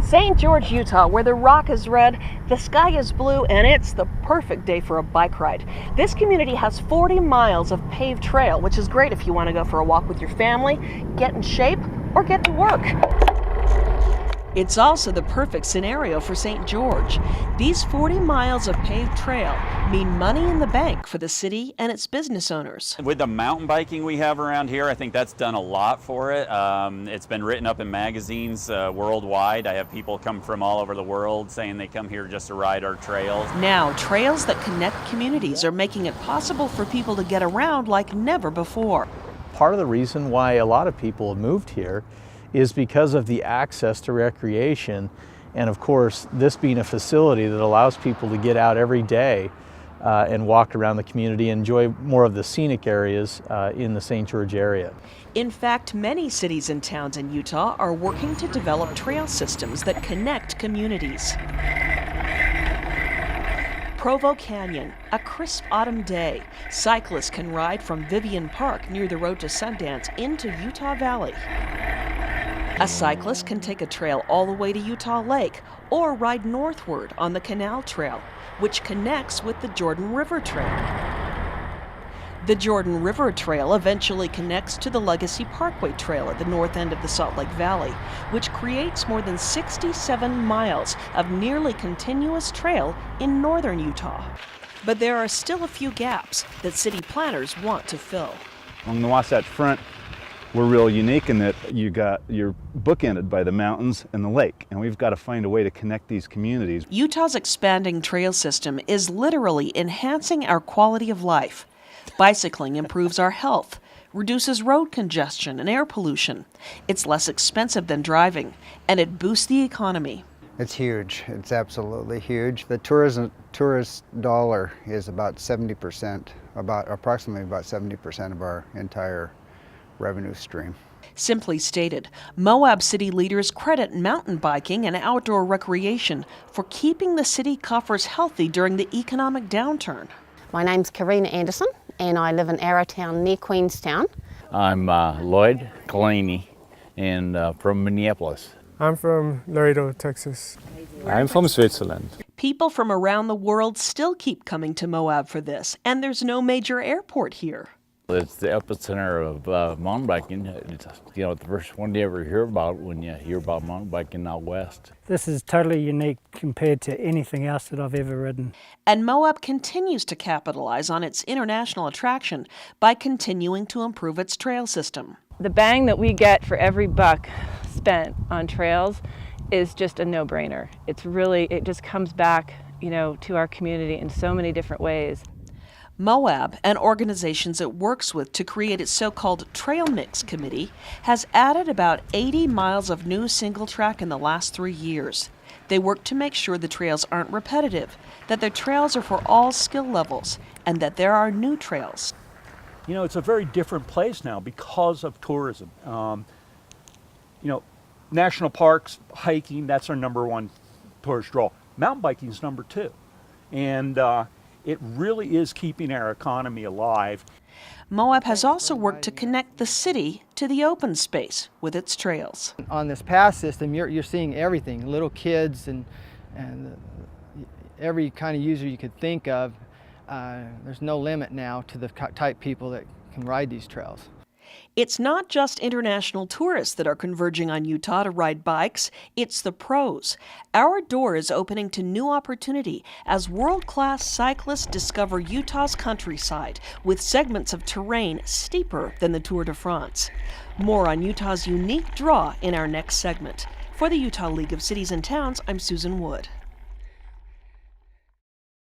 St. George, Utah, where the rock is red, the sky is blue, and it's the perfect day for a bike ride. This community has 40 miles of paved trail, which is great if you want to go for a walk with your family, get in shape, or get to work. It's also the perfect scenario for St. George. These 40 miles of paved trail mean money in the bank for the city and its business owners. With the mountain biking we have around here, I think that's done a lot for it. It's been written up in magazines worldwide. I have people come from all over the world saying they come here just to ride our trails. Now, trails that connect communities are making it possible for people to get around like never before. Part of the reason why a lot of people have moved here is because of the access to recreation, and of course this being a facility that allows people to get out every day and walk around the community and enjoy more of the scenic areas in the St. George area. In fact, many cities and towns in Utah are working to develop trail systems that connect communities. Provo Canyon, a crisp autumn day, cyclists can ride from Vivian Park near the road to Sundance into Utah Valley. A cyclist can take a trail all the way to Utah Lake or ride northward on the Canal Trail, which connects with the Jordan River Trail. The Jordan River Trail eventually connects to the Legacy Parkway Trail at the north end of the Salt Lake Valley, which creates more than 67 miles of nearly continuous trail in northern Utah. But there are still a few gaps that city planners want to fill. On the Wasatch Front, we're real unique in that you're bookended by the mountains and the lake, and we've got to find a way to connect these communities. Utah's expanding trail system is literally enhancing our quality of life. Bicycling improves our health, reduces road congestion and air pollution. It's less expensive than driving, and it boosts the economy. It's huge. It's absolutely huge. The tourist dollar is about 70%, approximately about 70% of our entire revenue stream. Simply stated, Moab city leaders credit mountain biking and outdoor recreation for keeping the city coffers healthy during the economic downturn. My name's Karina Anderson, and I live in Arrowtown near Queenstown. I'm Lloyd Kalani, and from Minneapolis. I'm from Laredo, Texas. I'm from Switzerland. People from around the world still keep coming to Moab for this, and there's no major airport here. It's the epicenter of mountain biking. It's, the first one you ever hear about when you hear about mountain biking out west. This is totally unique compared to anything else that I've ever ridden. And Moab continues to capitalize on its international attraction by continuing to improve its trail system. The bang that we get for every buck spent on trails is just a no-brainer. It just comes back, to our community in so many different ways. Moab, and organizations it works with to create its so-called Trail Mix Committee, has added about 80 miles of new single track in the last 3 years. They work to make sure the trails aren't repetitive, that their trails are for all skill levels, and that there are new trails. It's a very different place now because of tourism. National parks, hiking, that's our #1 tourist draw. Mountain biking is #2. And it really is keeping our economy alive. Moab has also worked to connect the city to the open space with its trails. On this pass system, you're seeing everything, little kids and every kind of user you could think of. There's no limit now to the type people that can ride these trails. It's not just international tourists that are converging on Utah to ride bikes, it's the pros. Our door is opening to new opportunity as world-class cyclists discover Utah's countryside with segments of terrain steeper than the Tour de France. More on Utah's unique draw in our next segment. For the Utah League of Cities and Towns, I'm Susan Wood.